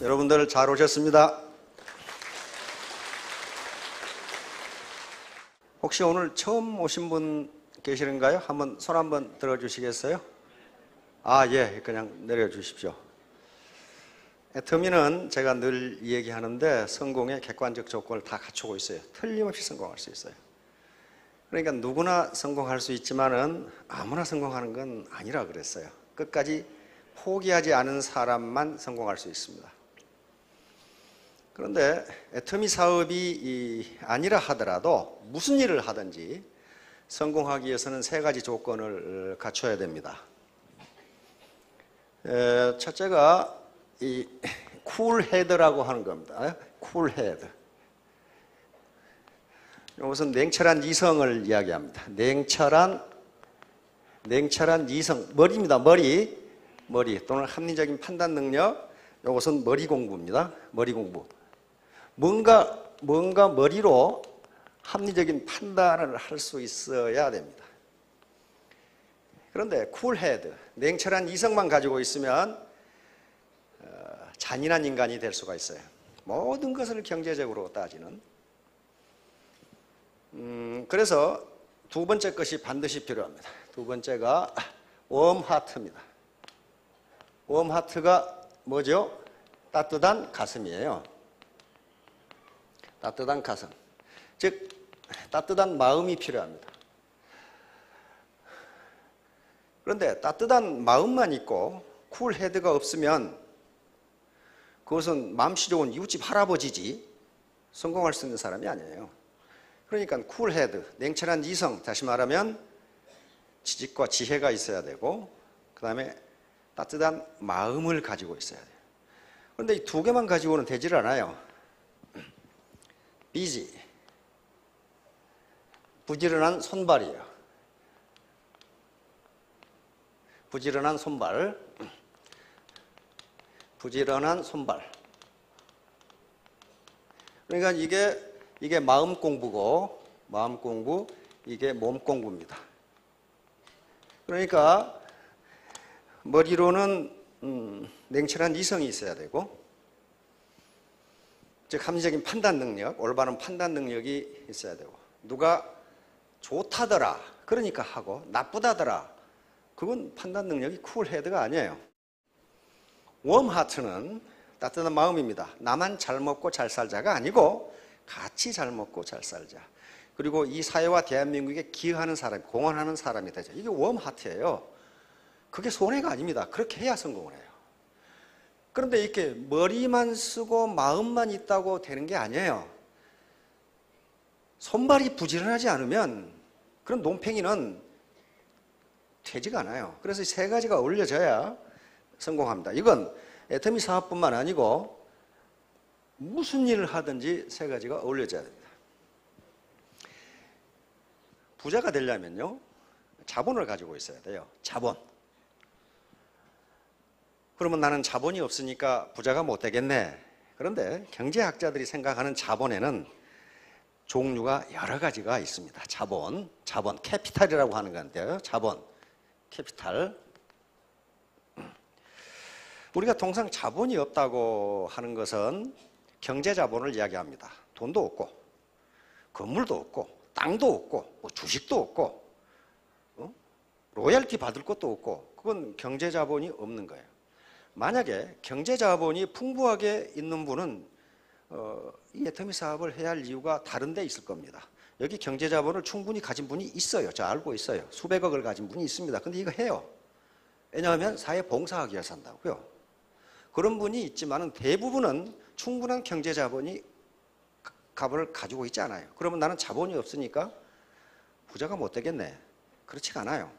여러분들 잘 오셨습니다. 혹시 오늘 처음 오신 분 계시는가요? 한번 손 한번 들어주시겠어요? 예, 그냥 내려주십시오. 애터미는 제가 늘 얘기하는데 성공의 객관적 조건을 다 갖추고 있어요. 틀림없이 성공할 수 있어요. 그러니까 누구나 성공할 수 있지만은 아무나 성공하는 건 아니라 그랬어요. 끝까지 포기하지 않은 사람만 성공할 수 있습니다. 그런데 애터미 사업이 아니라 하더라도 무슨 일을 하든지 성공하기 위해서는 세 가지 조건을 갖춰야 됩니다. 첫째가 이 쿨헤드라고 하는 겁니다. 쿨헤드. 이것은 냉철한 이성을 이야기합니다. 냉철한 이성, 머리입니다. 머리 또는 합리적인 판단 능력. 이것은 머리 공부입니다. 머리 공부. 뭔가 머리로 합리적인 판단을 할 수 있어야 됩니다. 그런데 쿨헤드, 냉철한 이성만 가지고 있으면 잔인한 인간이 될 수가 있어요. 모든 것을 경제적으로 따지는. 그래서 두 번째 것이 반드시 필요합니다. 두 번째가 웜하트입니다. 웜하트가 뭐죠? 따뜻한 가슴이에요. 따뜻한 가슴. 즉 따뜻한 마음이 필요합니다. 그런데 따뜻한 마음만 있고 쿨헤드가 없으면 그것은 마음씨 좋은 이웃집 할아버지지 성공할 수 있는 사람이 아니에요. 그러니까 쿨헤드, 냉철한 이성, 다시 말하면 지식과 지혜가 있어야 되고 그 다음에 따뜻한 마음을 가지고 있어야 돼요. 그런데 이 두 개만 가지고는 되질 않아요. 비지, 부지런한 손발이에요. 부지런한 손발. 그러니까 이게 마음 공부고, 마음 공부, 이게 몸 공부입니다. 그러니까 머리로는 냉철한 이성이 있어야 되고, 즉 합리적인 판단 능력, 올바른 판단 능력이 있어야 되고, 누가 좋다더라 그러니까 하고 나쁘다더라 그건 판단 능력이 쿨헤드가 아니에요. 웜하트는 따뜻한 마음입니다. 나만 잘 먹고 잘 살자가 아니고 같이 잘 먹고 잘 살자. 그리고 이 사회와 대한민국에 기여하는 사람, 공헌하는 사람이 되죠. 이게 웜하트예요. 그게 손해가 아닙니다. 그렇게 해야 성공을 해요. 그런데 이렇게 머리만 쓰고 마음만 있다고 되는 게 아니에요. 손발이 부지런하지 않으면 그런 논팽이는 되지가 않아요. 그래서 이 세 가지가 어울려져야 성공합니다. 이건 애터미 사업뿐만 아니고 무슨 일을 하든지 세 가지가 어울려져야 됩니다. 부자가 되려면요, 자본을 가지고 있어야 돼요. 자본. 그러면 나는 자본이 없으니까 부자가 못 되겠네. 그런데 경제학자들이 생각하는 자본에는 종류가 여러 가지가 있습니다. 자본, 캐피탈이라고 하는 건데요. 자본, 캐피탈. 우리가 통상 자본이 없다고 하는 것은 경제자본을 이야기합니다. 돈도 없고, 건물도 없고, 땅도 없고, 뭐 주식도 없고, 로열티 받을 것도 없고, 그건 경제자본이 없는 거예요. 만약에 경제자본이 풍부하게 있는 분은 이 애터미 사업을 해야 할 이유가 다른 데 있을 겁니다. 여기 경제자본을 충분히 가진 분이 있어요. 저 알고 있어요. 수백억을 가진 분이 있습니다. 근데 이거 해요. 왜냐하면 사회 봉사하기 위해서 한다고요. 그런 분이 있지만 대부분은 충분한 경제자본이 값을 가지고 있지 않아요. 그러면 나는 자본이 없으니까 부자가 못 되겠네. 그렇지가 않아요.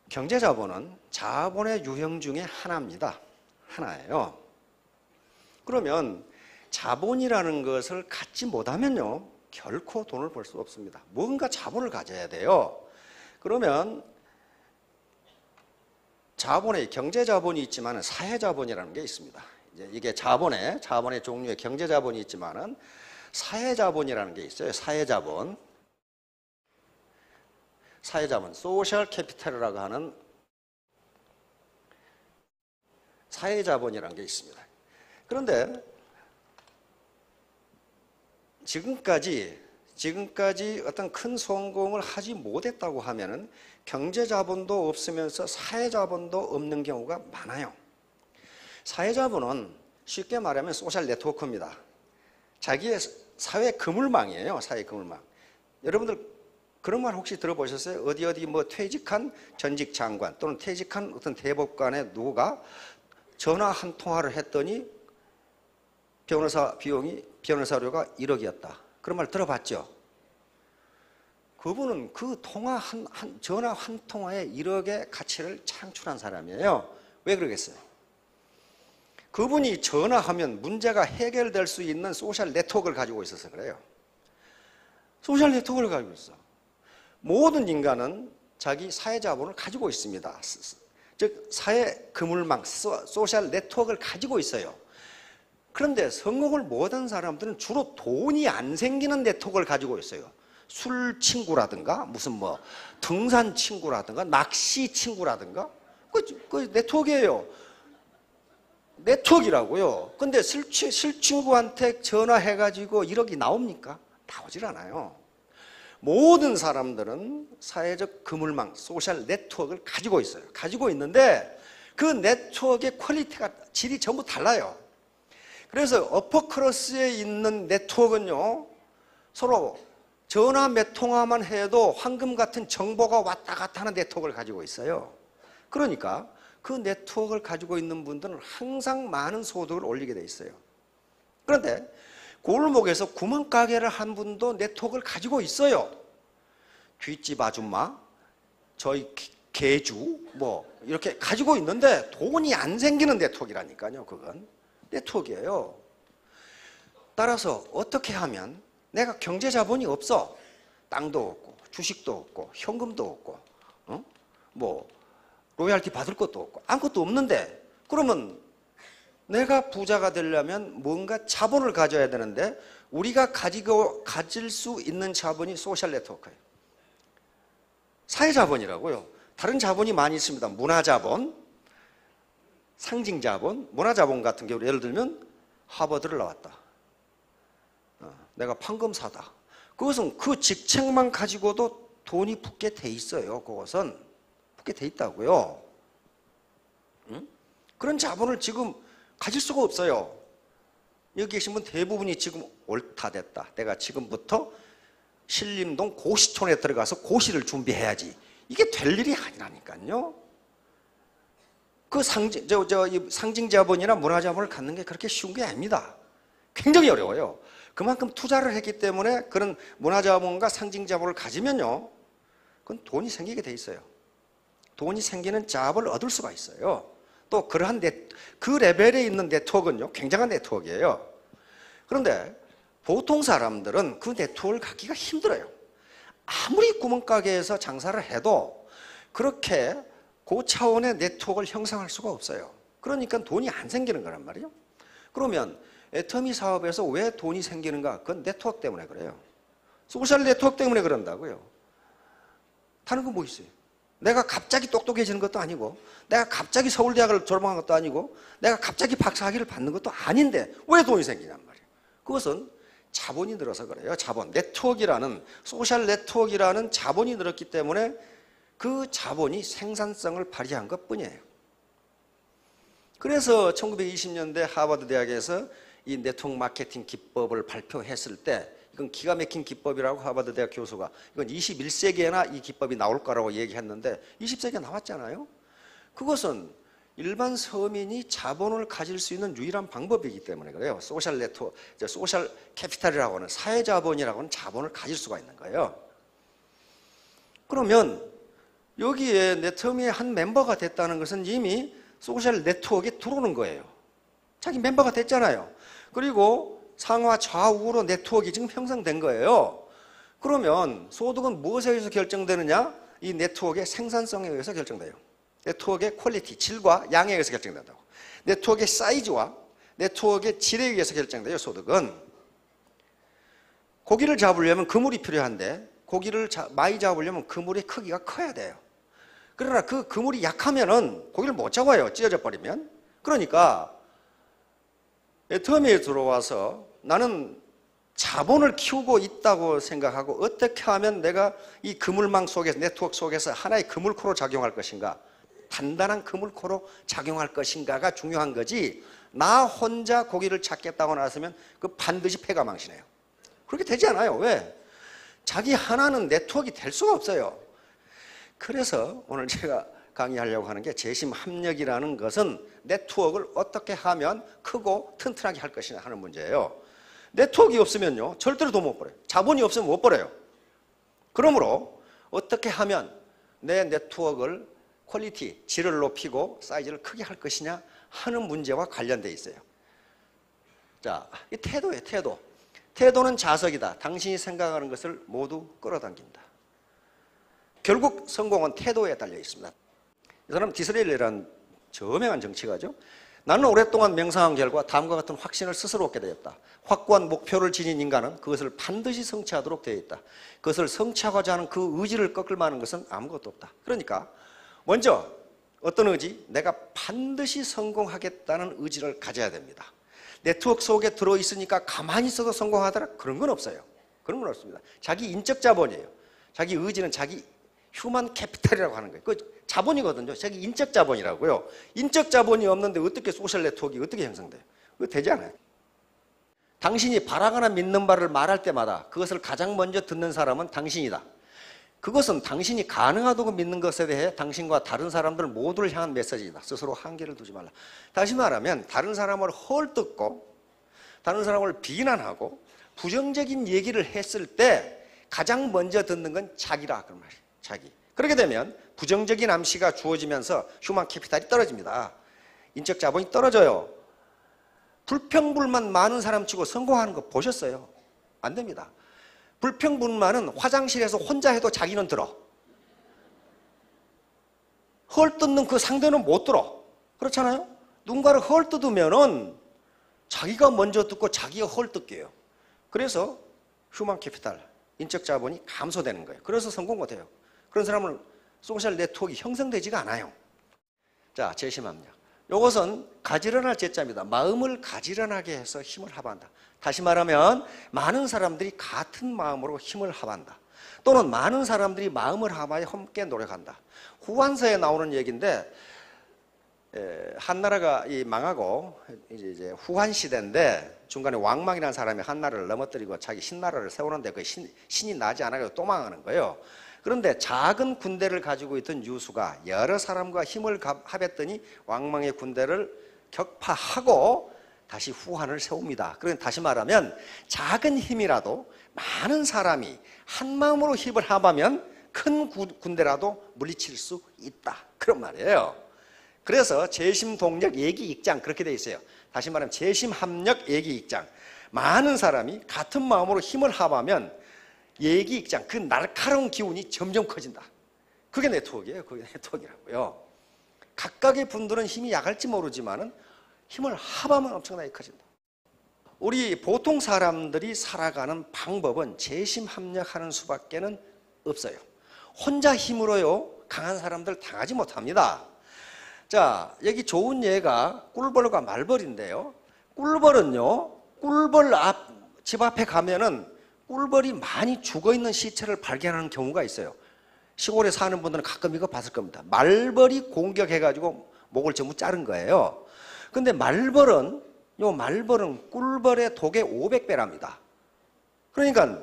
경제자본은 자본의 유형 중에 하나입니다. 하나예요. 그러면 자본이라는 것을 갖지 못하면요, 결코 돈을 벌 수 없습니다. 뭔가 자본을 가져야 돼요. 그러면 자본에 경제자본이 있지만 사회자본이라는 게 있습니다. 이게 자본의 종류에 경제자본이 있지만 사회자본이라는 게 있어요. 사회자본, 소셜 캐피탈이라고 하는 사회자본이라는 게 있습니다. 그런데 지금까지 어떤 큰 성공을 하지 못했다고 하면은 경제자본도 없으면서 사회자본도 없는 경우가 많아요. 사회자본은 쉽게 말하면 소셜 네트워크입니다. 자기의 사회 그물망이에요. 사회 그물망. 여러분들 그런 말 혹시 들어보셨어요? 어디 뭐 퇴직한 전직 장관 또는 퇴직한 어떤 대법관의 누가 전화 한 통화를 했더니 변호사료가 1억이었다. 그런 말 들어봤죠? 그분은 그 전화 한 통화에 1억의 가치를 창출한 사람이에요. 왜 그러겠어요? 그분이 전화하면 문제가 해결될 수 있는 소셜 네트워크를 가지고 있어서 그래요. 소셜 네트워크를 가지고 있어. 모든 인간은 자기 사회자본을 가지고 있습니다. 즉 사회 그물망, 소셜 네트워크를 가지고 있어요. 그런데 성공을 못한 사람들은 주로 돈이 안 생기는 네트워크를 가지고 있어요. 술 친구라든가 무슨 뭐 등산 친구라든가 낚시 친구라든가 그 네트워크예요. 네트워크라고요. 근데 술 친구한테 전화해가지고 1억이 나옵니까? 나오질 않아요. 모든 사람들은 사회적 그물망, 소셜 네트워크를 가지고 있어요. 가지고 있는데 그 네트워크의 퀄리티가 질이 전부 달라요. 그래서 어퍼클래스에 있는 네트워크는요, 서로 전화 몇 통화만 해도 황금 같은 정보가 왔다 갔다 하는 네트워크를 가지고 있어요. 그러니까 그 네트워크를 가지고 있는 분들은 항상 많은 소득을 올리게 돼 있어요. 그런데 골목에서 구멍가게를 한 분도 네트워크를 가지고 있어요. 뒷집 아줌마, 저희 개주 뭐 이렇게 가지고 있는데 돈이 안 생기는 네트워크라니까요. 그건 네트워크예요. 따라서 어떻게 하면 내가 경제자본이 없어. 땅도 없고 주식도 없고 현금도 없고 뭐 로얄티 받을 것도 없고 아무것도 없는데 그러면 내가 부자가 되려면 뭔가 자본을 가져야 되는데 우리가 가질 수 있는 자본이 소셜 네트워크예요. 사회자본이라고요. 다른 자본이 많이 있습니다. 문화자본, 상징자본, 문화자본 같은 경우 예를 들면 하버드를 나왔다. 내가 판검사다. 그것은 그 직책만 가지고도 돈이 붙게 돼 있어요. 그것은 붙게 돼 있다고요. 그런 자본을 지금 가질 수가 없어요. 여기 계신 분 대부분이 지금 옳다 됐다. 내가 지금부터 신림동 고시촌에 들어가서 고시를 준비해야지. 이게 될 일이 아니라니까요. 그 상징 자본이나 문화 자본을 갖는 게 그렇게 쉬운 게 아닙니다. 굉장히 어려워요. 그만큼 투자를 했기 때문에 그런 문화 자본과 상징 자본을 가지면요, 그건 돈이 생기게 돼 있어요. 돈이 생기는 자본을 얻을 수가 있어요. 또 그러한 그 레벨에 있는 네트워크는요, 굉장한 네트워크예요. 그런데 보통 사람들은 그 네트워크를 갖기가 힘들어요. 아무리 구멍가게에서 장사를 해도 그렇게 고차원의 네트워크를 형성할 수가 없어요. 그러니까 돈이 안 생기는 거란 말이에요. 그러면 애터미 사업에서 왜 돈이 생기는가? 그건 네트워크 때문에 그래요. 소셜 네트워크 때문에 그런다고요. 다른 건 뭐 있어요? 내가 갑자기 똑똑해지는 것도 아니고 내가 갑자기 서울대학을 졸업한 것도 아니고 내가 갑자기 박사학위를 받는 것도 아닌데 왜 돈이 생기냔 말이에요. 그것은 자본이 늘어서 그래요. 자본, 네트워크라는 소셜 네트워크라는 자본이 늘었기 때문에 그 자본이 생산성을 발휘한 것뿐이에요. 그래서 1920년대 하버드 대학에서 이 네트워크 마케팅 기법을 발표했을 때 이건 기가 막힌 기법이라고 하버드 대학 교수가 이건 21세기에나 이 기법이 나올 거라고 얘기했는데 20세기에 나왔잖아요. 그것은 일반 서민이 자본을 가질 수 있는 유일한 방법이기 때문에 그래요. 소셜 네트워크, 소셜 캐피탈이라고 하는 사회자본이라고 하는 자본을 가질 수가 있는 거예요. 그러면 여기에 네트워크의 한 멤버가 됐다는 것은 이미 소셜 네트워크에 들어오는 거예요. 자기 멤버가 됐잖아요. 그리고 상하 좌우로 네트워크가 지금 형성된 거예요. 그러면 소득은 무엇에 의해서 결정되느냐? 이 네트워크의 생산성에 의해서 결정돼요. 네트워크의 퀄리티, 질과 양에 의해서 결정된다고. 네트워크의 사이즈와 네트워크의 질에 의해서 결정돼요. 소득은. 고기를 잡으려면 그물이 필요한데 고기를 많이 잡으려면 그물의 크기가 커야 돼요. 그러나 그 그물이 약하면은 고기를 못 잡아요. 찢어져 버리면. 그러니까 애터미에 들어와서 나는 자본을 키우고 있다고 생각하고 어떻게 하면 내가 이 그물망 속에서, 네트워크 속에서 하나의 그물코로 작용할 것인가, 단단한 그물코로 작용할 것인가가 중요한 거지, 나 혼자 고기를 찾겠다고 나서면 그 반드시 패가 망신해요. 그렇게 되지 않아요. 왜? 자기 하나는 네트워크가 될 수가 없어요. 그래서 오늘 제가 강의하려고 하는 게, 재심 합력이라는 것은 네트워크를 어떻게 하면 크고 튼튼하게 할 것이냐 하는 문제예요. 네트워크가 없으면요, 절대로 돈 못 벌어요. 자본이 없으면 못 벌어요. 그러므로 어떻게 하면 내 네트워크를 퀄리티, 질을 높이고 사이즈를 크게 할 것이냐 하는 문제와 관련되어 있어요. 자, 이 태도예요, 태도. 태도는 자석이다. 당신이 생각하는 것을 모두 끌어당긴다. 결국 성공은 태도에 달려 있습니다. 이 사람 디스레일리라는 저명한 정치가죠. 나는 오랫동안 명상한 결과 다음과 같은 확신을 스스로 얻게 되었다. 확고한 목표를 지닌 인간은 그것을 반드시 성취하도록 되어 있다. 그것을 성취하고자 하는 그 의지를 꺾을 만한 것은 아무것도 없다. 그러니까 먼저 어떤 의지? 내가 반드시 성공하겠다는 의지를 가져야 됩니다. 네트워크 속에 들어있으니까 가만히 있어도 성공하더라? 그런 건 없어요. 그런 건 없습니다. 자기 인적 자본이에요. 자기 의지는 자기 휴먼 캐피탈이라고 하는 거예요. 그 자본이거든요. 자기 인적 자본이라고요. 인적 자본이 없는데 어떻게 소셜 네트워크가 어떻게 형성돼요? 그거 되지 않아요. 당신이 바라거나 믿는 바를 말할 때마다 그것을 가장 먼저 듣는 사람은 당신이다. 그것은 당신이 가능하다고 믿는 것에 대해 당신과 다른 사람들 모두를 향한 메시지이다. 스스로 한계를 두지 말라. 다시 말하면 다른 사람을 헐뜯고 다른 사람을 비난하고 부정적인 얘기를 했을 때 가장 먼저 듣는 건 자기라. 그런 말이에요. 자기. 그렇게 되면 부정적인 암시가 주어지면서 휴먼 캐피탈이 떨어집니다. 인적 자본이 떨어져요. 불평불만 많은 사람 치고 성공하는 거 보셨어요? 안 됩니다. 불평불만은 화장실에서 혼자 해도 자기는 들어. 헐뜯는 그 상대는 못 들어. 그렇잖아요? 누군가를 헐뜯으면은 자기가 먼저 듣고 자기가 헐뜯게요. 그래서 휴먼 캐피탈, 인적 자본이 감소되는 거예요. 그래서 성공 못해요. 그런 사람은 소셜 네트워크가 형성되지가 않아요. 자, 재심합력. 이것은 가지런할 제자입니다. 마음을 가지런하게 해서 힘을 합한다. 다시 말하면 많은 사람들이 같은 마음으로 힘을 합한다. 또는 많은 사람들이 마음을 합하여 함께 노력한다. 후한서에 나오는 얘기인데, 한나라가 망하고 이제 후한 시대인데 중간에 왕망이라는 사람이 한나라를 넘어뜨리고 자기 신나라를 세우는데 그 신이 나지 않아서 또 망하는 거예요. 그런데 작은 군대를 가지고 있던 유수가 여러 사람과 힘을 합했더니 왕망의 군대를 격파하고 다시 후한을 세웁니다. 그러니까 다시 말하면 작은 힘이라도 많은 사람이 한 마음으로 힘을 합하면 큰 군대라도 물리칠 수 있다. 그런 말이에요. 그래서 재심동력 예기익장 그렇게 돼 있어요. 다시 말하면 재심합력 예기익장. 많은 사람이 같은 마음으로 힘을 합하면 예기익장, 그 날카로운 기운이 점점 커진다. 그게 네트워크예요. 그게 네트워크라고요. 각각의 분들은 힘이 약할지 모르지만은 힘을 합하면 엄청나게 커진다. 우리 보통 사람들이 살아가는 방법은 재심합력하는 수밖에는 없어요. 혼자 힘으로요 강한 사람들 당하지 못합니다. 자, 여기 좋은 예가 꿀벌과 말벌인데요. 꿀벌은요, 꿀벌 집 앞에 가면은 꿀벌이 많이 죽어있는 시체를 발견하는 경우가 있어요. 시골에 사는 분들은 가끔 이거 봤을 겁니다. 말벌이 공격해가지고 목을 전부 자른 거예요. 근데 말벌은 꿀벌의 독의 500배랍니다. 그러니까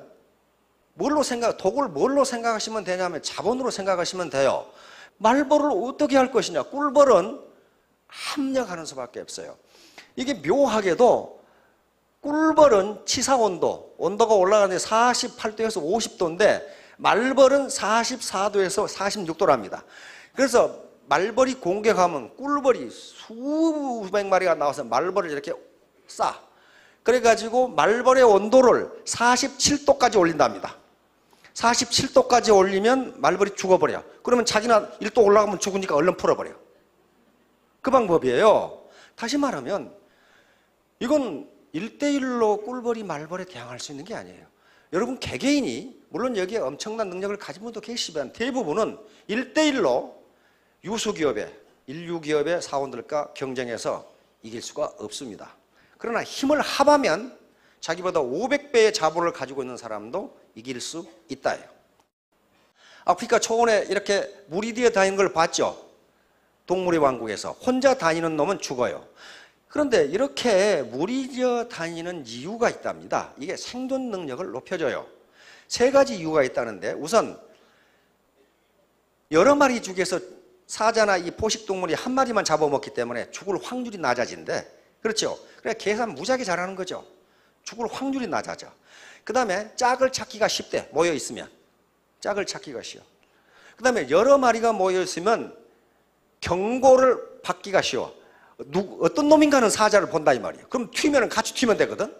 독을 뭘로 생각하시면 되냐면 자본으로 생각하시면 돼요. 말벌을 어떻게 할 것이냐? 꿀벌은 합력하는 수밖에 없어요. 이게 묘하게도 꿀벌은 치사온도, 온도가 올라가는데 48도에서 50도인데 말벌은 44도에서 46도랍니다. 그래서 말벌이 공격하면 꿀벌이 수백 마리가 나와서 말벌을 이렇게 쏴. 그래가지고 말벌의 온도를 47도까지 올린답니다. 47도까지 올리면 말벌이 죽어버려. 그러면 자기는 1도 올라가면 죽으니까 얼른 풀어버려. 그 방법이에요. 다시 말하면 이건 1대1로 꿀벌이 말벌에 대항할 수 있는 게 아니에요. 여러분 개개인이 물론 여기에 엄청난 능력을 가진 분도 계시지만 대부분은 1대1로 유수기업의 인류기업의 사원들과 경쟁해서 이길 수가 없습니다. 그러나 힘을 합하면 자기보다 500배의 자본을 가지고 있는 사람도 이길 수 있다예요. 아프리카 초원에 이렇게 무리 뒤에 다니는 걸 봤죠? 동물의 왕국에서. 혼자 다니는 놈은 죽어요. 그런데 이렇게 무리지어 다니는 이유가 있답니다. 이게 생존 능력을 높여줘요. 3가지 이유가 있다는데, 우선 여러 마리 중에서 사자나 이 포식동물이 한 마리만 잡아먹기 때문에 죽을 확률이 낮아진대. 그렇죠? 그래 계산 무지하게 잘하는 거죠. 죽을 확률이 낮아져. 그 다음에 짝을 찾기가 쉽대. 모여 있으면 짝을 찾기가 쉬워. 그 다음에 여러 마리가 모여 있으면 경고를 받기가 쉬워. 어떤 놈인가는 사자를 본다 이 말이에요. 그럼 튀면 같이 튀면 되거든.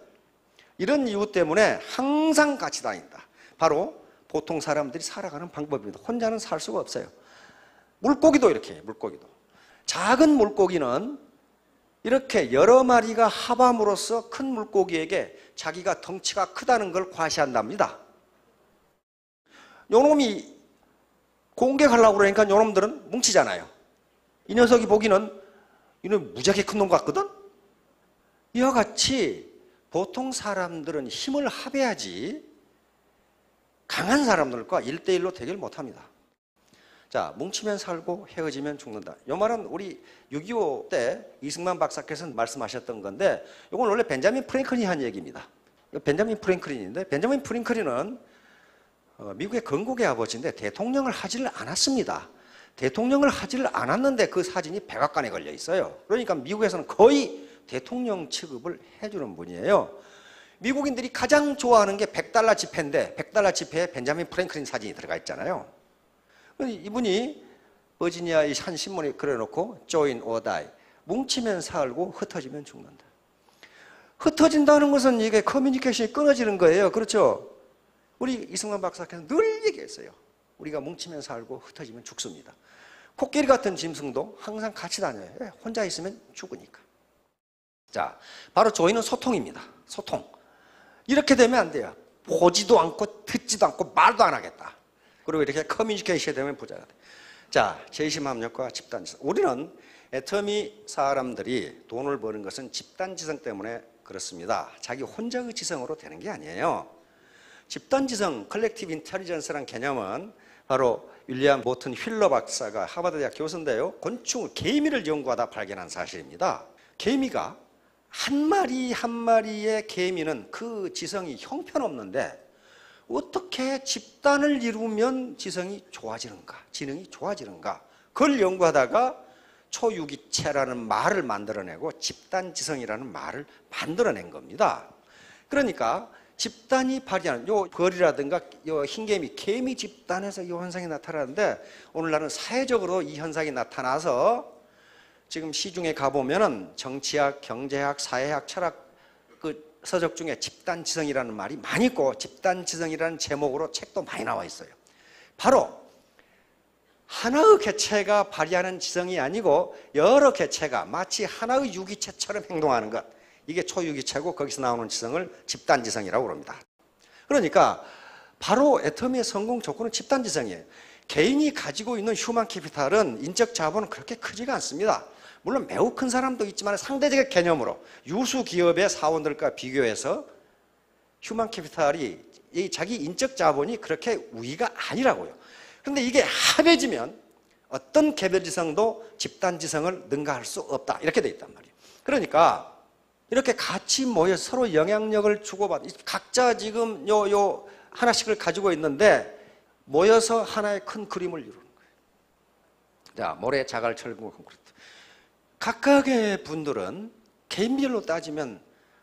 이런 이유 때문에 항상 같이 다닌다. 바로 보통 사람들이 살아가는 방법입니다. 혼자는 살 수가 없어요. 물고기도 이렇게 해요. 물고기도. 작은 물고기는 이렇게 여러 마리가 합함으로써 큰 물고기에게 자기가 덩치가 크다는 걸 과시한답니다. 요놈이 공격하려고 그러니까 요놈들은 뭉치잖아요. 이 녀석이 보기는 이놈 무지하게 큰 놈 같거든? 이와 같이 보통 사람들은 힘을 합해야지 강한 사람들과 1대1로 대결 못합니다. 자, 뭉치면 살고 헤어지면 죽는다. 이 말은 우리 6.25 때 이승만 박사께서 말씀하셨던 건데, 이건 원래 벤자민 프랭클린이 한 얘기입니다. 벤자민 프랭클린인데, 벤자민 프랭클린은 미국의 건국의 아버지인데 대통령을 하지를 않았습니다. 대통령을 하지를 않았는데 그 사진이 백악관에 걸려 있어요. 그러니까 미국에서는 거의 대통령 취급을 해주는 분이에요. 미국인들이 가장 좋아하는 게 $100 지폐인데, $100 지폐에 벤자민 프랭클린 사진이 들어가 있잖아요. 이분이 버지니아의 한 신문에 그려놓고 join or die, 뭉치면 살고 흩어지면 죽는다. 흩어진다는 것은 이게 커뮤니케이션이 끊어지는 거예요. 그렇죠? 우리 이승만 박사께서 늘 얘기했어요. 우리가 뭉치면 살고 흩어지면 죽습니다. 코끼리 같은 짐승도 항상 같이 다녀요. 혼자 있으면 죽으니까. 자, 바로 join은 소통입니다. 소통. 이렇게 되면 안 돼요. 보지도 않고 듣지도 않고 말도 안 하겠다. 그리고 이렇게 커뮤니케이션이 되면 부자가 돼. 자, 재심합력과 집단지성. 우리는 애터미 사람들이 돈을 버는 것은 집단지성 때문에 그렇습니다. 자기 혼자의 지성으로 되는 게 아니에요. 집단지성, 컬렉티브 인텔리전스라는 개념은 바로 윌리엄 모튼 휠러 박사가 하버드 대학 교수인데요. 곤충, 개미를 연구하다 발견한 사실입니다. 개미가 한 마리 한 마리의 개미는 그 지성이 형편없는데 어떻게 집단을 이루면 지성이 좋아지는가, 지능이 좋아지는가, 그걸 연구하다가 초유기체라는 말을 만들어내고 집단지성이라는 말을 만들어낸 겁니다. 그러니까 집단이 발휘하는 요 벌이라든가 요 흰개미, 개미 집단에서 이 현상이 나타나는데, 오늘날은 사회적으로 이 현상이 나타나서 지금 시중에 가보면은 정치학, 경제학, 사회학, 철학 그 서적 중에 집단지성이라는 말이 많이 있고, 집단지성이라는 제목으로 책도 많이 나와 있어요. 바로 하나의 개체가 발휘하는 지성이 아니고 여러 개체가 마치 하나의 유기체처럼 행동하는 것, 이게 초유기체고 거기서 나오는 지성을 집단지성이라고 합니다. 그러니까 바로 애터미의 성공 조건은 집단지성이에요. 개인이 가지고 있는 휴먼 캐피탈은, 인적 자본은 그렇게 크지가 않습니다. 물론 매우 큰 사람도 있지만 상대적 개념으로 유수 기업의 사원들과 비교해서 휴먼 캐피탈이 자기 인적 자본이 그렇게 우위가 아니라고요. 그런데 이게 합해지면 어떤 개별지성도 집단지성을 능가할 수 없다, 이렇게 돼 있단 말이에요. 그러니까 이렇게 같이 모여 서로 영향력을 주고받는, 각자 지금 요 하나씩을 가지고 있는데 모여서 하나의 큰 그림을 이루는 거예요. 자, 모래, 자갈, 철근, 콘크리트. 각각의 분들은 개인별로 따지면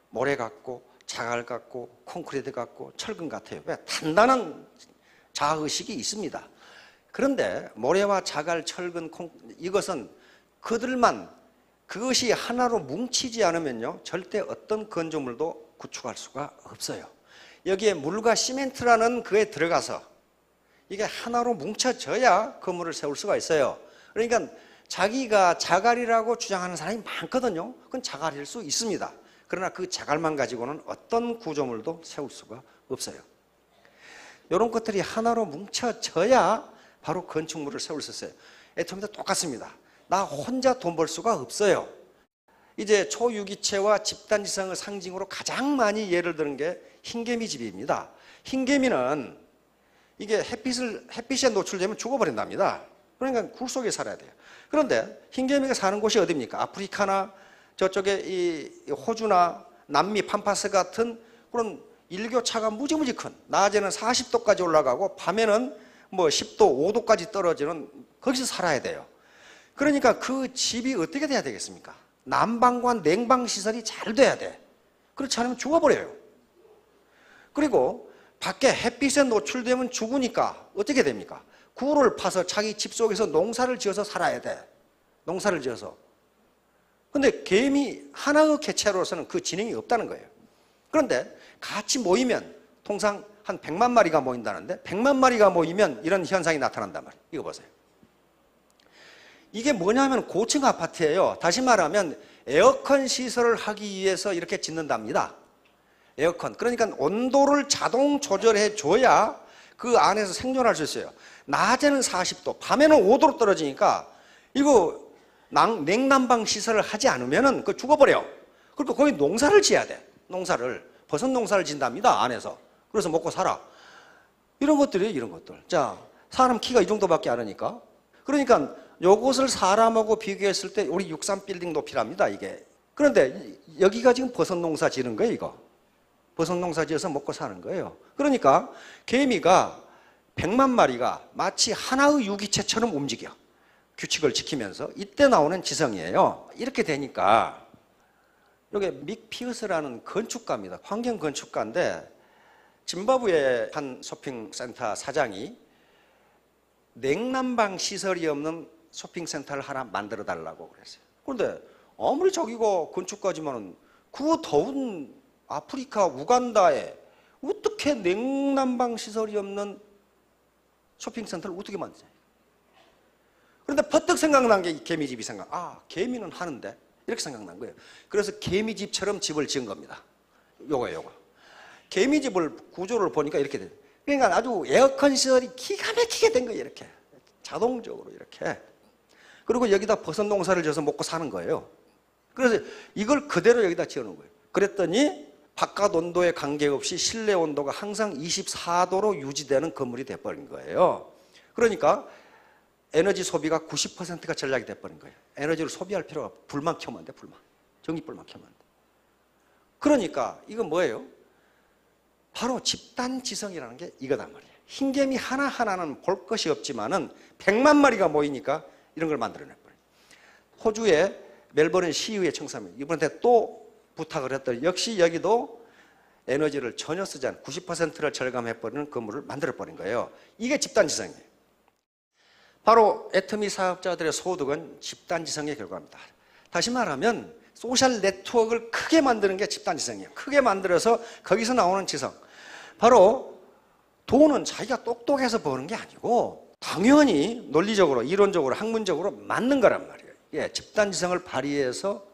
모래 같고 자갈 같고 콘크리트 같고 철근 같아요. 왜? 단단한 자아의식이 있습니다. 그런데 모래와 자갈, 철근, 이것은 그것이 하나로 뭉치지 않으면요, 절대 어떤 건조물도 구축할 수가 없어요. 여기에 물과 시멘트라는 그에 들어가서 이게 하나로 뭉쳐져야 건물을 세울 수가 있어요. 그러니까 자기가 자갈이라고 주장하는 사람이 많거든요. 그건 자갈일 수 있습니다. 그러나 그 자갈만 가지고는 어떤 구조물도 세울 수가 없어요. 이런 것들이 하나로 뭉쳐져야 바로 건축물을 세울 수 있어요. 애터미도 똑같습니다. 나 혼자 돈 벌 수가 없어요. 이제 초유기체와 집단지성을 상징으로 가장 많이 예를 드는 게 흰개미집입니다. 흰개미는 이게 햇빛에 노출되면 죽어버린답니다. 그러니까 굴 속에 살아야 돼요. 그런데 흰개미가 사는 곳이 어디입니까? 아프리카나 저쪽에 이 호주나 남미 pampas 같은 그런 일교차가 무지무지 큰, 낮에는 40도까지 올라가고 밤에는 뭐 10도, 5도까지 떨어지는 거기서 살아야 돼요. 그러니까 그 집이 어떻게 돼야 되겠습니까? 난방과 냉방 시설이 잘 돼야 돼. 그렇지 않으면 죽어버려요. 그리고 밖에 햇빛에 노출되면 죽으니까 어떻게 됩니까? 굴을 파서 자기 집 속에서 농사를 지어서 살아야 돼. 농사를 지어서. 근데 개미 하나의 개체로서는 그 지능이 없다는 거예요. 그런데 같이 모이면 통상 한 100만 마리가 모인다는데 100만 마리가 모이면 이런 현상이 나타난단 말이에요. 이거 보세요. 이게 뭐냐면 고층 아파트예요. 다시 말하면 에어컨 시설을 하기 위해서 이렇게 짓는답니다. 에어컨. 그러니까 온도를 자동 조절해 줘야 그 안에서 생존할 수 있어요. 낮에는 40도, 밤에는 5도로 떨어지니까 이거 냉난방 시설을 하지 않으면 그 죽어버려. 그러니까 거기 농사를 지어야 돼. 버섯 농사를 짓답니다. 안에서. 그래서 먹고 살아. 이런 것들이에요. 이런 것들. 자, 사람 키가 이 정도밖에 안 하니까. 그러니까 요것을 사람하고 비교했을 때 우리 63빌딩 높이랍니다. 이게. 그런데 여기가 지금 버섯 농사 지는 거예요. 이거. 버섯 농사 지어서 먹고 사는 거예요. 그러니까 개미가 100만 마리가 마치 하나의 유기체처럼 움직여. 규칙을 지키면서. 이때 나오는 지성이에요. 이렇게 되니까 이게 믹 피어스라는 건축가입니다. 환경 건축가인데 짐바브웨 한 쇼핑센터 사장이 냉난방 시설이 없는 쇼핑센터를 하나 만들어 달라고 그랬어요. 그런데 아무리 자기가 건축가지만은 그 더운 아프리카 우간다에 어떻게 냉난방 시설이 없는 쇼핑센터를 어떻게 만드냐. 그런데 퍼뜩 생각난 게 개미집이 개미는 하는데 이렇게 생각난 거예요. 그래서 개미집처럼 집을 지은 겁니다. 요거. 개미집을 구조를 보니까 이렇게 돼요. 그러니까 아주 에어컨 시설이 기가 막히게 된 거예요. 이렇게 자동적으로 이렇게. 그리고 여기다 버섯 농사를 지어서 먹고 사는 거예요. 그래서 이걸 그대로 여기다 지어놓은 거예요. 그랬더니 바깥 온도에 관계없이 실내 온도가 항상 24도로 유지되는 건물이 돼버린 거예요. 그러니까 에너지 소비가 90%가 전략이 돼버린 거예요. 에너지를 소비할 필요가 없고 불만 켜면 돼. 전기불만 켜면 돼. 그러니까 이건 뭐예요? 바로 집단지성이라는 게 이거단 말이에요. 흰개미 하나하나는 볼 것이 없지만은 100만 마리가 모이니까 이런 걸 만들어내버려요. 호주의 멜버른 시의회 청사입니다. 이번에 또 부탁을 했더니 역시 여기도 에너지를 전혀 쓰지 않은 90%를 절감해버리는 건물을 만들어버린 거예요. 이게 집단지성이에요. 바로 애터미 사업자들의 소득은 집단지성의 결과입니다. 다시 말하면 소셜 네트워크를 크게 만드는 게 집단지성이에요. 크게 만들어서 거기서 나오는 지성. 바로 돈은 자기가 똑똑해서 버는 게 아니고 당연히 논리적으로, 이론적으로, 학문적으로 맞는 거란 말이에요. 예, 집단지성을 발휘해서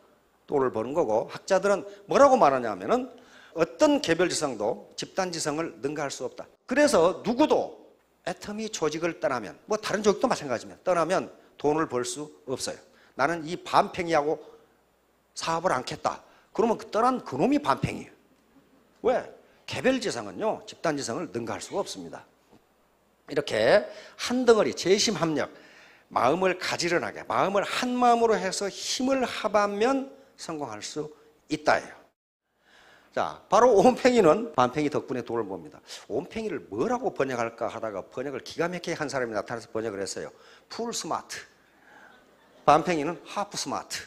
돈을 버는 거고, 학자들은 뭐라고 말하냐면은 어떤 개별지성도 집단지성을 능가할 수 없다. 그래서 누구도 애터미 조직을 떠나면, 뭐 다른 조직도 마찬가지입니다. 떠나면 돈을 벌 수 없어요. 나는 이 반팽이하고 사업을 않겠다. 그러면 그 떠난 그놈이 반팽이에요. 왜? 개별지성은요, 집단지성을 능가할 수가 없습니다. 이렇게 한 덩어리, 재심합력, 마음을 가지런하게, 마음을 한 마음으로 해서 힘을 합하면 성공할 수 있다예요. 자, 바로 온팽이는 반팽이 덕분에 돈을 봅니다. 온팽이를 뭐라고 번역할까 하다가 번역을 기가 막히게 한 사람이 나타나서 번역을 했어요. 풀 스마트. 반팽이는 하프 스마트.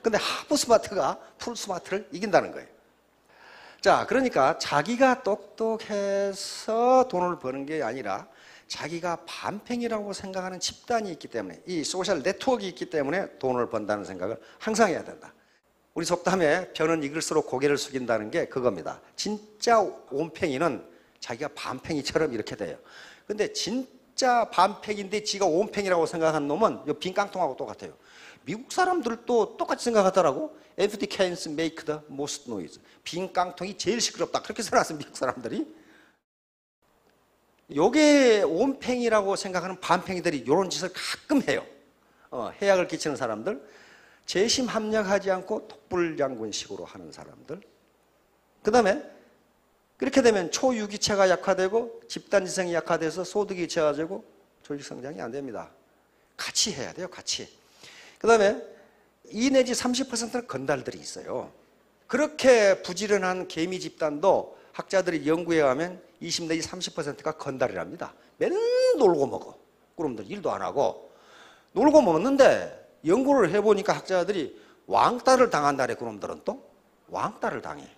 근데 하프 스마트가 풀 스마트를 이긴다는 거예요. 자, 그러니까 자기가 똑똑해서 돈을 버는 게 아니라 자기가 반팽이라고 생각하는 집단이 있기 때문에, 이 소셜 네트워크가 있기 때문에 돈을 번다는 생각을 항상 해야 된다. 우리 속담에 벼는 익을수록 고개를 숙인다는 게 그겁니다. 진짜 온팽이는 자기가 반팽이처럼 이렇게 돼요. 근데 진짜 반팽인데 지가 온팽이라고 생각한 놈은 이 빈 깡통하고 똑같아요. 미국 사람들도 똑같이 생각하더라고. Empty cans make the most noise. 빈 깡통이 제일 시끄럽다. 그렇게 살았어요, 미국 사람들이. 요게 온팽이라고 생각하는 반팽이들이 이런 짓을 가끔 해요. 해악을 끼치는 사람들. 재심 합력하지 않고 독불장군식으로 하는 사람들. 그 다음에 그렇게 되면 초유기체가 약화되고 집단지성이 약화돼서 소득이 저하되고 조직성장이 안 됩니다. 같이 해야 돼요, 같이. 그 다음에 2 내지 30%는 건달들이 있어요. 그렇게 부지런한 개미 집단도 학자들이 연구에 하면 20 내지 30%가 건달이랍니다. 맨날 놀고 먹어. 그놈들 일도 안 하고. 놀고 먹는데 연구를 해보니까 학자들이 왕따를 당한다래. 그놈들은 또 왕따를 당해.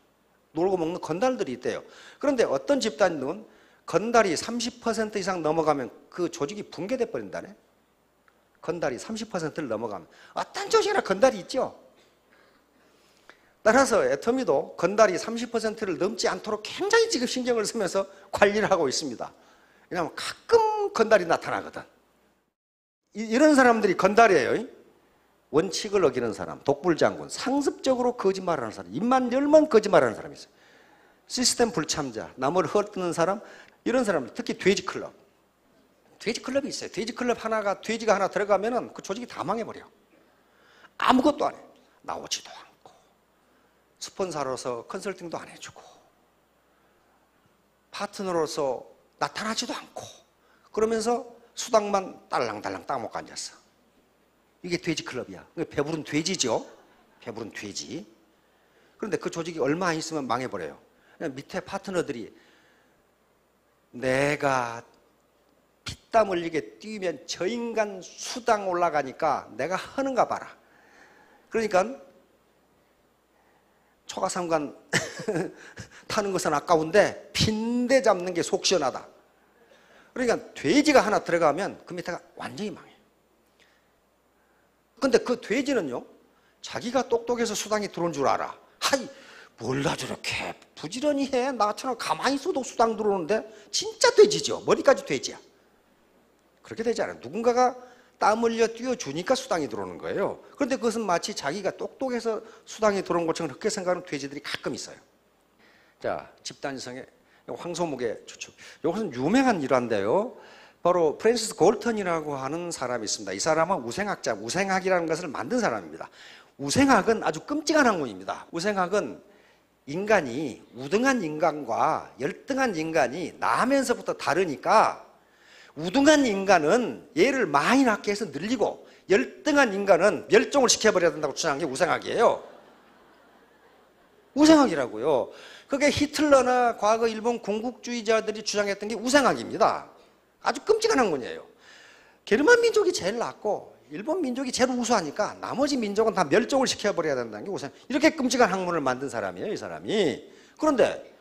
놀고 먹는 건달들이 있대요. 그런데 어떤 집단은 건달이 30% 이상 넘어가면 그 조직이 붕괴돼 버린다네. 건달이 30%를 넘어가면. 어떤 조직이나 건달이 있죠. 따라서 애터미도 건달이 30%를 넘지 않도록 굉장히 지금 신경을 쓰면서 관리를 하고 있습니다. 왜냐하면 가끔 건달이 나타나거든. 이런 사람들이 건달이에요. 원칙을 어기는 사람, 독불장군, 상습적으로 거짓말하는 사람, 입만 열면 거짓말하는 사람이 있어요. 시스템 불참자, 남을 헐뜯는 사람, 이런 사람들, 특히 돼지클럽. 돼지클럽이 있어요. 돼지가 하나 들어가면은 그 조직이 다 망해버려. 아무것도 안 해. 나오지도 않고, 스폰서로서 컨설팅도 안 해주고, 파트너로서 나타나지도 않고, 그러면서 수당만 딸랑딸랑 따먹고 앉았어. 이게 돼지클럽이야. 배부른 돼지죠. 배부른 돼지. 그런데 그 조직이 얼마 안 있으면 망해버려요. 밑에 파트너들이 내가 피땀 흘리게 뛰면 저 인간 수당 올라가니까 내가 하는가 봐라. 그러니까 초가삼관 타는 것은 아까운데 빈대 잡는 게 속 시원하다. 그러니까 돼지가 하나 들어가면 그 밑에가 완전히 망해. 근데 그 돼지는요, 자기가 똑똑해서 수당이 들어온 줄 알아. 하이, 몰라 저렇게 부지런히 해. 나처럼 가만히 있어도 수당 들어오는데 진짜 돼지죠. 머리까지 돼지야. 그렇게 되지 않아요. 누군가가 땀 흘려 뛰어주니까 수당이 들어오는 거예요. 그런데 그것은 마치 자기가 똑똑해서 수당이 들어온 것처럼 그렇게 생각하는 돼지들이 가끔 있어요. 자, 집단지성의 황소무게 추측. 이것은 유명한 일화인데요. 바로 프랜시스 골턴이라고 하는 사람이 있습니다. 이 사람은 우생학자, 우생학이라는 것을 만든 사람입니다. 우생학은 아주 끔찍한 학문입니다. 우생학은 인간이 우등한 인간과 열등한 인간이 나면서부터 다르니까 우등한 인간은 얘를 많이 낳게 해서 늘리고 열등한 인간은 멸종을 시켜버려야 된다고 주장한 게 우생학이에요. 우생학이라고요. 그게 히틀러나 과거 일본 군국주의자들이 주장했던 게 우생학입니다. 아주 끔찍한 학문이에요. 게르만 민족이 제일 낫고 일본 민족이 제일 우수하니까 나머지 민족은 다 멸종을 시켜버려야 된다는 게 우생. 이렇게 끔찍한 학문을 만든 사람이에요, 이 사람이. 그런데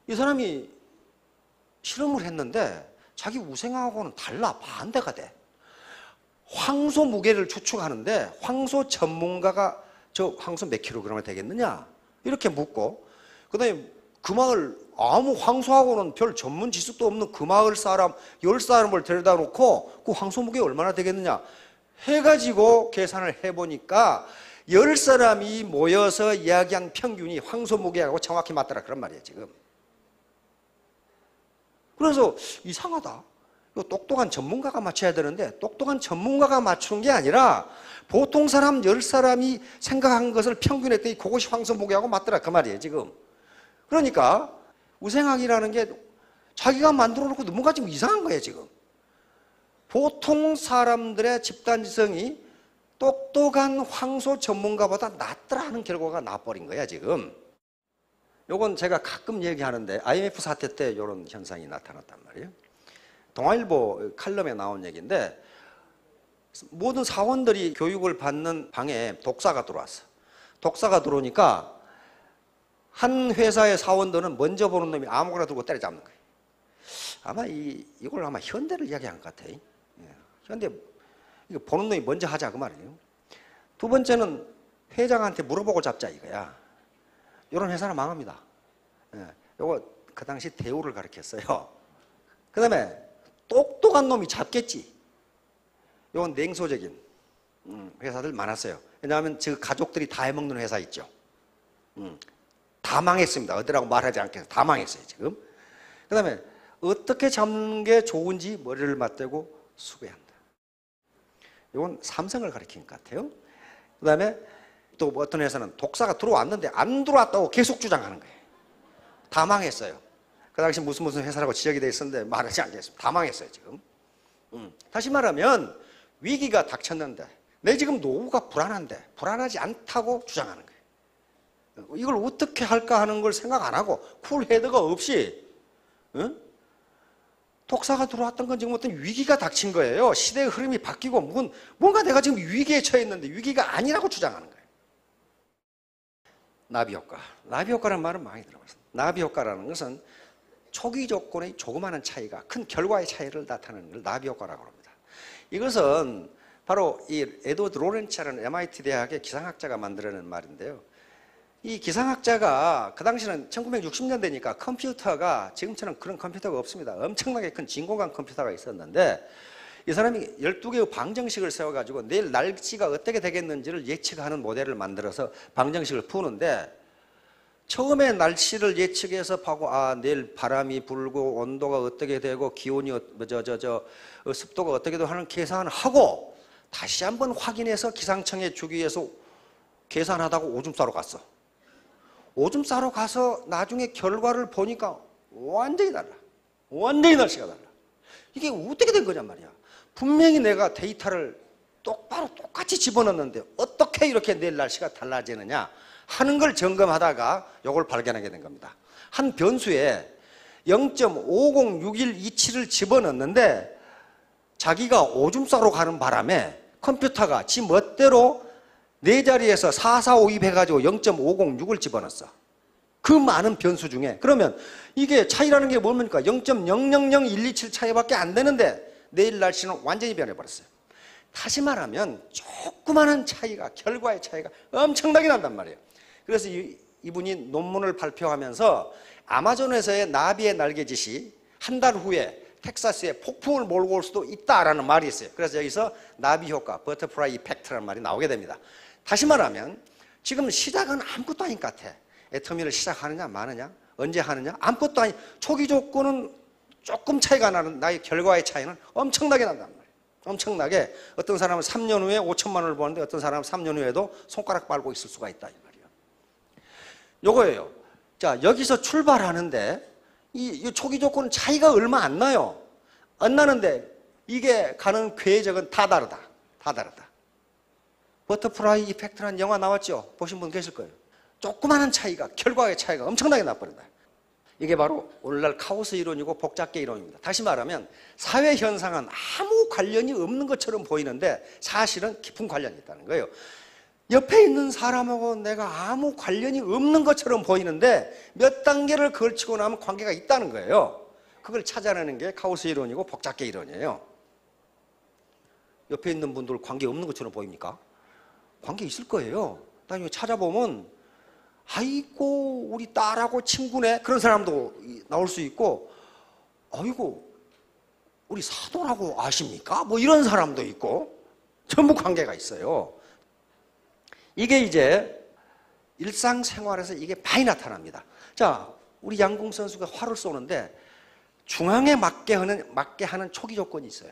이 사람이 실험을 했는데 자기 우생학하고는 달라. 반대가 돼. 황소 무게를 추측하는데 황소 전문가가 저 황소 몇 킬로그램이 되겠느냐? 이렇게 묻고 그 다음에 그 마을 아무 황소하고는 별 전문 지식도 없는 그 마을 사람 10사람을 데려다 놓고 그 황소 무게 얼마나 되겠느냐 해가지고 계산을 해보니까 10사람이 모여서 이야기한 평균이 황소 무게하고 정확히 맞더라 그런 말이에요 지금. 그래서 이상하다. 이거 똑똑한 전문가가 맞춰야 되는데 똑똑한 전문가가 맞추는 게 아니라 보통 사람 10사람이 생각한 것을 평균했더니 그것이 황소 무게하고 맞더라 그 말이에요 지금. 그러니까 우생학이라는 게 자기가 만들어 놓고 뭔가 좀 이상한 거예요 지금. 보통 사람들의 집단지성이 똑똑한 황소 전문가보다 낫더라 하는 결과가 나버린 거야 지금. 요건 제가 가끔 얘기하는데 IMF 사태 때 이런 현상이 나타났단 말이에요. 동아일보 칼럼에 나온 얘기인데 모든 사원들이 교육을 받는 방에 독사가 들어왔어. 독사가 들어오니까 한 회사의 사원들은 먼저 보는 놈이 아무거나 들고 때려잡는 거예요. 아마 이걸 아마 현대를 이야기한 것 같아. 현대 이거 보는 놈이 먼저 하자 그 말이에요. 두 번째는 회장한테 물어보고 잡자 이거야. 이런 회사는 망합니다. 요거 그 당시 대우를 가르쳤어요. 그 다음에 똑똑한 놈이 잡겠지. 이건 냉소적인 회사들 많았어요. 왜냐하면 저 가족들이 다 해먹는 회사 있죠. 다 망했습니다. 어디라고 말하지 않겠어요. 다 망했어요 지금. 그 다음에 어떻게 잡는 게 좋은지 머리를 맞대고 수배한다. 이건 삼성을 가리킨 것 같아요. 그다음에 또 어떤 회사는 독사가 들어왔는데 안 들어왔다고 계속 주장하는 거예요. 다 망했어요. 그 당시 무슨 회사라고 지적이 돼 있었는데 말하지 않겠습니다. 다 망했어요 지금. 다시 말하면 위기가 닥쳤는데 내 지금 노후가 불안한데 불안하지 않다고 주장하는 거예요. 이걸 어떻게 할까 하는 걸 생각 안 하고 쿨헤드가 없이 독사가 들어왔던 건 지금 어떤 위기가 닥친 거예요. 시대의 흐름이 바뀌고 뭔가 내가 지금 위기에 처해 있는데 위기가 아니라고 주장하는 거예요. 나비효과. 나비효과라는 말은 많이 들어봤습니다. 나비효과라는 것은 초기 조건의 조그마한 차이가 큰 결과의 차이를 나타내는 걸 나비효과라고 합니다. 이것은 바로 이 에드워드 로렌츠라는 MIT 대학의 기상학자가 만들어낸 말인데요. 이 기상학자가 그 당시는 1960년대니까 컴퓨터가 지금처럼 그런 컴퓨터가 없습니다. 엄청나게 큰 진공관 컴퓨터가 있었는데 이 사람이 12개의 방정식을 세워가지고 내일 날씨가 어떻게 되겠는지를 예측하는 모델을 만들어서 방정식을 푸는데 처음에 날씨를 예측해서 하고 내일 바람이 불고 온도가 어떻게 되고 기온이 습도가 어떻게 되고 하는 계산을 하고 다시 한번 확인해서 기상청에 주기 위해서 계산하다가 오줌 싸러 갔어. 오줌 싸러 가서 나중에 결과를 보니까 완전히 달라. 완전히 날씨가 달라. 이게 어떻게 된 거냔 말이야. 분명히 내가 데이터를 똑같이 집어넣었는데 어떻게 이렇게 내일 날씨가 달라지느냐 하는 걸 점검하다가 이걸 발견하게 된 겁니다. 한 변수에 0.506127을 집어넣었는데 자기가 오줌 싸러 가는 바람에 컴퓨터가 지 멋대로 네 자리에서 4452 해가지고 0.506을 집어넣었어. 그 많은 변수 중에. 그러면 이게 차이라는 게 뭡니까? 0.000127 차이밖에 안 되는데 내일 날씨는 완전히 변해버렸어요. 다시 말하면 조그마한 차이가, 결과의 차이가 엄청나게 난단 말이에요. 그래서 이분이 논문을 발표하면서 아마존에서의 나비의 날개짓이 한 달 후에 텍사스에 폭풍을 몰고 올 수도 있다라는 말이 있어요. 그래서 여기서 나비 효과, 버터프라이 이펙트라는 말이 나오게 됩니다. 다시 말하면 지금 시작은 아무것도 아닌 것 같아. 애터미를 시작하느냐 마느냐, 언제 하느냐, 아무것도 아닌 초기 조건은 조금 차이가 나는 나의 결과의 차이는 엄청나게 난단 말이에요. 엄청나게. 어떤 사람은 3년 후에 5천만 원을 버는데 어떤 사람은 3년 후에도 손가락 빨고 있을 수가 있다 이 말이에요. 요거예요. 자, 여기서 출발하는데 이 초기 조건은 차이가 얼마 안 나요. 안 나는데 이게 가는 궤적은 다 다르다. 다 다르다. 버터프라이 이펙트라는 영화 나왔죠? 보신 분 계실 거예요. 조그마한 차이가, 결과의 차이가 엄청나게 나버린다. 이게 바로 오늘날 카오스 이론이고 복잡계 이론입니다. 다시 말하면 사회 현상은 아무 관련이 없는 것처럼 보이는데 사실은 깊은 관련이 있다는 거예요. 옆에 있는 사람하고 내가 아무 관련이 없는 것처럼 보이는데 몇 단계를 걸치고 나면 관계가 있다는 거예요. 그걸 찾아내는 게 카오스 이론이고 복잡계 이론이에요. 옆에 있는 분들 관계 없는 것처럼 보입니까? 관계 있을 거예요. 나중에 찾아보면 아이고 우리 딸하고 친구네 그런 사람도 나올 수 있고 아이고 우리 사돈하고 아십니까? 뭐 이런 사람도 있고 전부 관계가 있어요. 이게 이제 일상생활에서 이게 많이 나타납니다. 자, 우리 양궁 선수가 활을 쏘는데 중앙에 맞게 하는 초기 조건이 있어요.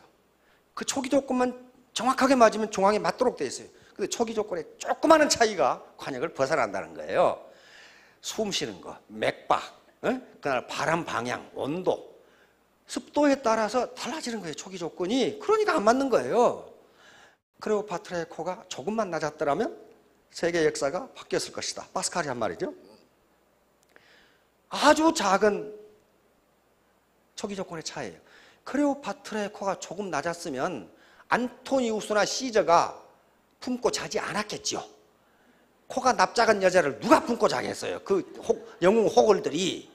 그 초기 조건만 정확하게 맞으면 중앙에 맞도록 돼 있어요. 근데 초기 조건에 조그마한 차이가 관역을 벗어난다는 거예요. 숨 쉬는 거, 맥박, 그날 바람 방향, 온도, 습도에 따라서 달라지는 거예요. 초기 조건이. 그러니까 안 맞는 거예요. 클레오파트라의 코가 조금만 낮았더라면 세계 역사가 바뀌었을 것이다. 파스칼이 한 말이죠. 아주 작은 초기 조건의 차이예요. 클레오파트라의 코가 조금 낮았으면 안토니우스나 시저가 품고 자지 않았겠죠. 코가 납작한 여자를 누가 품고 자겠어요. 그 영웅 호걸들이.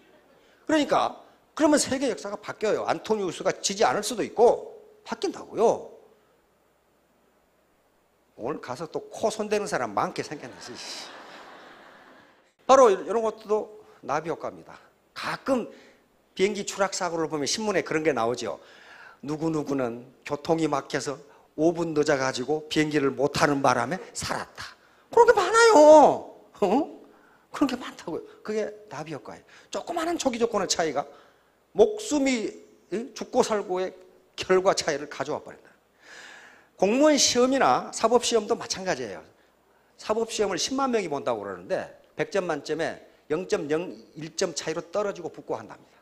그러니까 그러면 세계 역사가 바뀌어요. 안토니우스가 지지 않을 수도 있고 바뀐다고요. 오늘 가서 또 코 손대는 사람 많게 생겼지. 바로 이런 것도 나비 효과입니다. 가끔 비행기 추락 사고를 보면 신문에 그런 게 나오죠. 누구누구는 교통이 막혀서 5분 늦어가지고 비행기를 못 타는 바람에 살았다. 그런 게 많아요. 그런 게 많다고요. 그게 나비 효과예요. 조그마한 초기 조건의 차이가 목숨이 죽고 살고의 결과 차이를 가져와 버린다. 공무원 시험이나 사법 시험도 마찬가지예요. 사법시험을 10만 명이 본다고 그러는데 100점 만점에 0.01점 차이로 떨어지고 붙고 한답니다.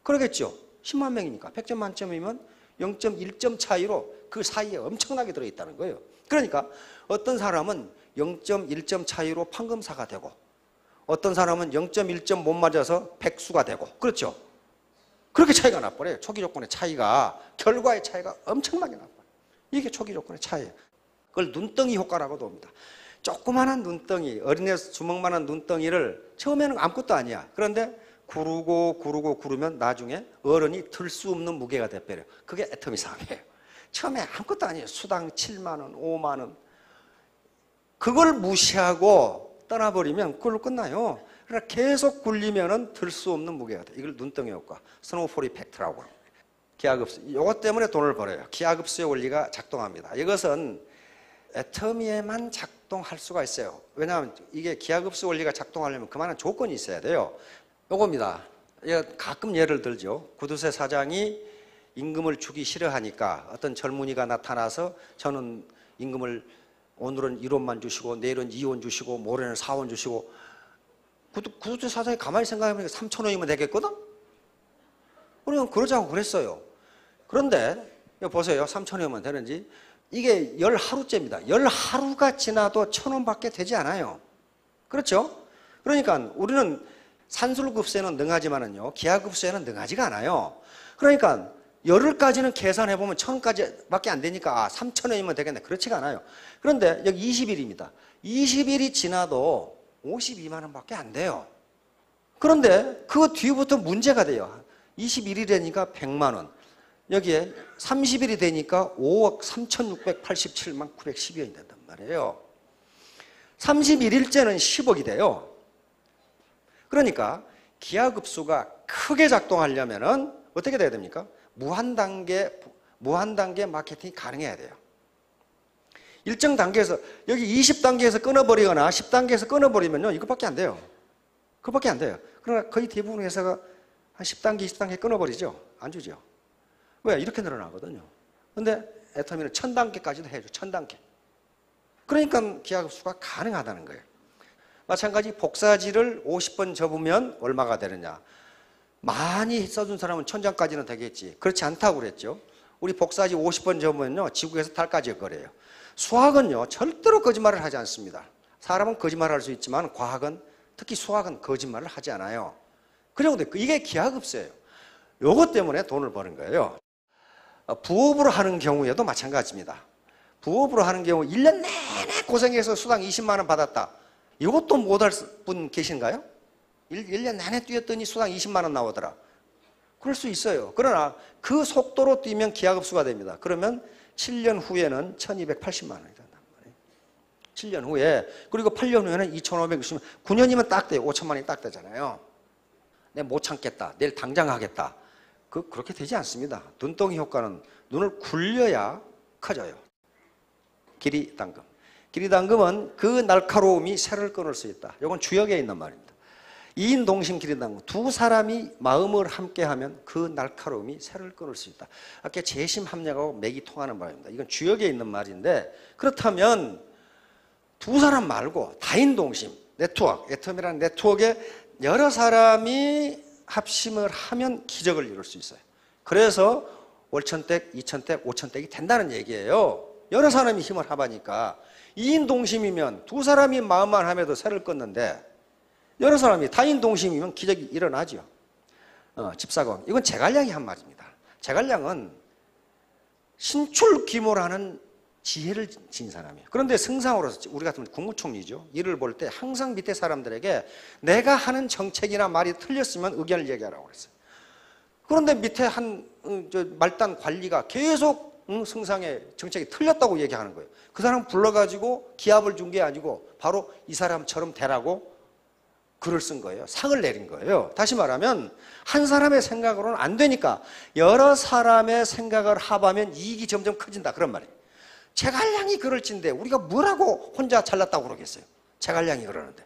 그러겠죠. 10만 명이니까 100점 만점이면 0.1점 차이로 그 사이에 엄청나게 들어있다는 거예요. 그러니까 어떤 사람은 0.1점 차이로 판검사가 되고 어떤 사람은 0.1점 못 맞아서 백수가 되고 그렇죠. 그렇게 차이가 나버려요. 초기 조건의 차이가 결과의 차이가 엄청나게 나버려요. 이게 초기 조건의 차이예요. 그걸 눈덩이 효과라고도 합니다. 조그마한 눈덩이, 어린애 주먹만한 눈덩이를 처음에는 아무것도 아니야. 그런데 구르면 나중에 어른이 들 수 없는 무게가 돼버려요. 그게 애터미 사업이에요. 처음에 아무것도 아니에요. 수당 7만 원, 5만 원. 그걸 무시하고 떠나버리면 그걸로 끝나요. 그러나 계속 굴리면은 들 수 없는 무게가 돼. 이걸 눈덩이 효과, 스노우볼 이펙트라고 합니다. 기하급수. 이것 때문에 돈을 벌어요. 기하급수의 원리가 작동합니다. 이것은 애터미에만 작동할 수가 있어요. 왜냐하면 이게 기하급수 원리가 작동하려면 그만한 조건이 있어야 돼요. 요겁니다. 가끔 예를 들죠. 구두쇠 사장이 임금을 주기 싫어하니까 어떤 젊은이가 나타나서 저는 임금을 오늘은 1원만 주시고 내일은 2원 주시고 모레는 4원 주시고 구두쇠 사장이 가만히 생각해보니까 3,000원이면 되겠거든? 그러면 그러자고 그랬어요. 그런데 보세요. 3,000원이면 되는지 이게 10하루째입니다. 10하루가 지나도 1,000원밖에 되지 않아요. 그렇죠? 그러니까 우리는 산술급수에는 능하지만은요, 기하급수에는 능하지가 않아요. 그러니까 열흘까지는 계산해보면 1,000원까지밖에 안 되니까 3,000원이면 되겠네. 그렇지가 않아요. 그런데 여기 20일입니다. 20일이 지나도 52만 원밖에 안 돼요. 그런데 그 뒤부터 문제가 돼요. 21일이 되니까 100만 원. 여기에 30일이 되니까 5억 3,687만 912원이 된단 말이에요. 31일째는 10억이 돼요. 그러니까 기하급수가 크게 작동하려면은 어떻게 돼야 됩니까? 무한단계 마케팅이 가능해야 돼요. 일정 단계에서 여기 20단계에서 끊어버리거나 10단계에서 끊어버리면요 이것밖에 안 돼요. 그것밖에 안 돼요. 그러나 거의 대부분 회사가 한 10단계, 20단계 끊어버리죠. 안 주죠. 왜? 이렇게 늘어나거든요. 근데 애터미는 1000단계까지도 해줘. 1000단계. 그러니까 기하급수가 가능하다는 거예요. 마찬가지 복사지를 50번 접으면 얼마가 되느냐. 많이 써준 사람은 1000장까지는 되겠지. 그렇지 않다고 그랬죠. 우리 복사지 50번 접으면요 지구에서 달까지 거래요. 수학은요 절대로 거짓말을 하지 않습니다. 사람은 거짓말을 할 수 있지만 과학은, 특히 수학은 거짓말을 하지 않아요. 그리고 이게 기하급수예요. 요것 때문에 돈을 버는 거예요. 부업으로 하는 경우에도 마찬가지입니다. 부업으로 하는 경우 1년 내내 고생해서 수당 20만 원 받았다. 이것도 못할 분 계신가요? 1년 내내 뛰었더니 수당 20만 원 나오더라. 그럴 수 있어요. 그러나 그 속도로 뛰면 기하급수가 됩니다. 그러면 7년 후에는 1280만 원이 된단 말이에요. 7년 후에. 그리고 8년 후에는 2560만 원. 9년이면 딱 돼요. 5천만 원이 딱 되잖아요. 내가 못 참겠다. 내일 당장 하겠다. 그렇게 되지 않습니다. 눈덩이 효과는 눈을 굴려야 커져요. 길이당금. 길이당금은 그 날카로움이 새를 끊을 수 있다. 이건 주역에 있는 말입니다. 이인동심 길이당금. 두 사람이 마음을 함께하면 그 날카로움이 새를 끊을 수 있다. 아까 재심합력하고 맥이 통하는 말입니다. 이건 주역에 있는 말인데 그렇다면 두 사람 말고 다인동심, 네트워크, 애터미라는 네트워크에 여러 사람이 합심을 하면 기적을 이룰 수 있어요. 그래서 월천댁, 이천댁, 오천댁이 된다는 얘기예요. 여러 사람이 힘을 합하니까. 이인동심이면 두 사람이 마음만 함에도 새를 끊는데 여러 사람이 다인동심이면 기적이 일어나죠. 집사공. 이건 제갈량이 한 말입니다. 제갈량은 신출귀몰하는 지혜를 진 사람이에요. 그런데 승상으로서 우리 같으면 국무총리죠. 일을 볼 때 항상 밑에 사람들에게 내가 하는 정책이나 말이 틀렸으면 의견을 얘기하라고 그랬어요. 그런데 밑에 한 말단 관리가 계속 승상의 정책이 틀렸다고 얘기하는 거예요. 그 사람 불러가지고 기합을 준 게 아니고 바로 이 사람처럼 되라고 글을 쓴 거예요. 상을 내린 거예요. 다시 말하면 한 사람의 생각으로는 안 되니까 여러 사람의 생각을 합하면 이익이 점점 커진다. 그런 말이에요. 제갈량이 글을 찐데 우리가 뭐라고 혼자 잘났다고 그러겠어요. 제갈량이 그러는데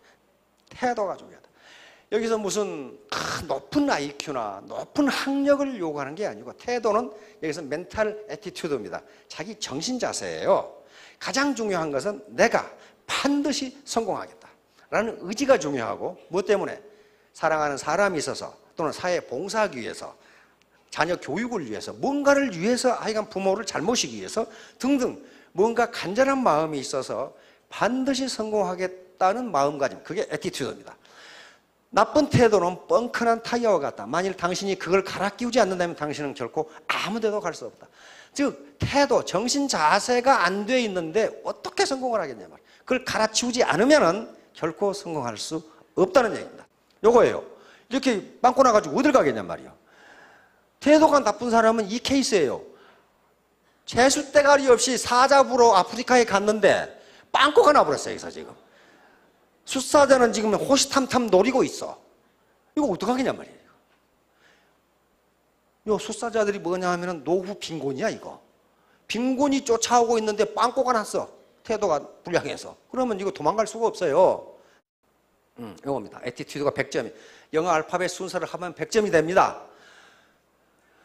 태도가 중요하다. 여기서 무슨 높은 IQ나 높은 학력을 요구하는 게 아니고 태도는 여기서 멘탈 애티튜드입니다. 자기 정신 자세예요. 가장 중요한 것은 내가 반드시 성공하겠다라는 의지가 중요하고, 무엇 때문에? 사랑하는 사람이 있어서, 또는 사회 봉사하기 위해서, 자녀 교육을 위해서, 뭔가를 위해서, 하여간 부모를 잘 모시기 위해서 등등 뭔가 간절한 마음이 있어서 반드시 성공하겠다는 마음가짐, 그게 애티튜드입니다. 나쁜 태도는 뻥큰한 타이어와 같다. 만일 당신이 그걸 갈아 끼우지 않는다면 당신은 결코 아무 데도 갈 수 없다. 즉 태도, 정신 자세가 안 돼 있는데 어떻게 성공을 하겠냐 말이에요. 그걸 갈아치우지 않으면 결코 성공할 수 없다는 얘기입니다. 요거예요. 이렇게 빵꾸 나가지고 어딜 가겠냔 말이에요. 태도가 나쁜 사람은 이 케이스예요. 재수대가리 없이 사자부로 아프리카에 갔는데 빵꾸가 나버렸어요. 여기서 지금 숫사자는 지금 호시탐탐 노리고 있어. 이거 어떡하겠냔 말이에요. 요 숫사자들이 뭐냐 하면은 노후 빈곤이야. 이거 빈곤이 쫓아오고 있는데 빵꾸가 났어. 태도가 불량해서. 그러면 이거 도망갈 수가 없어요. 이겁니다. 애티튜드가 100점이. 영어 알파벳 순서를 하면 100점이 됩니다.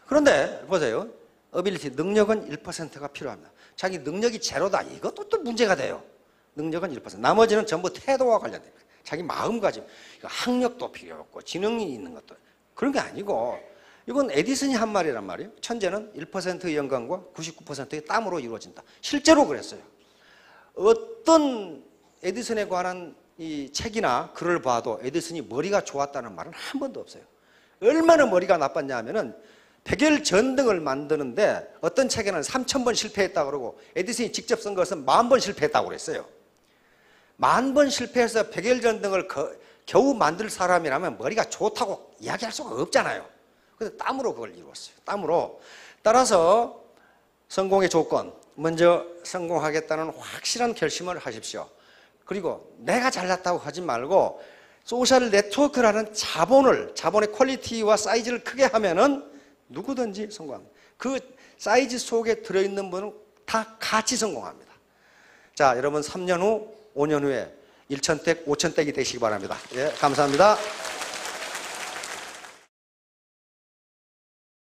그런데 보세요. 어빌리티, 능력은 1%가 필요합니다. 자기 능력이 제로다. 이것도 또 문제가 돼요. 능력은 1%. 나머지는 전부 태도와 관련됩니다. 자기 마음가짐. 학력도 필요 없고 지능이 있는 것도. 그런 게 아니고 이건 에디슨이 한 말이란 말이에요. 천재는 1%의 영광과 99%의 땀으로 이루어진다. 실제로 그랬어요. 어떤 에디슨에 관한 이 책이나 글을 봐도 에디슨이 머리가 좋았다는 말은 한 번도 없어요. 얼마나 머리가 나빴냐 하면은 백열전등을 만드는데 어떤 책에는 3000번 실패했다고 그러고 에디슨이 직접 쓴 것은 10,000번 실패했다고 그랬어요. 10,000번 실패해서 백열전등을 겨우 만들 사람이라면 머리가 좋다고 이야기할 수가 없잖아요. 그래서 땀으로 그걸 이루었어요. 땀으로. 따라서 성공의 조건, 먼저 성공하겠다는 확실한 결심을 하십시오. 그리고 내가 잘났다고 하지 말고 소셜 네트워크라는 자본의 퀄리티와 사이즈를 크게 하면은 누구든지 성공합니다. 그 사이즈 속에 들어있는 분은 다 같이 성공합니다. 자, 여러분 3년 후, 5년 후에 1,000댁, 5,000댁이 되시기 바랍니다. 예, 감사합니다.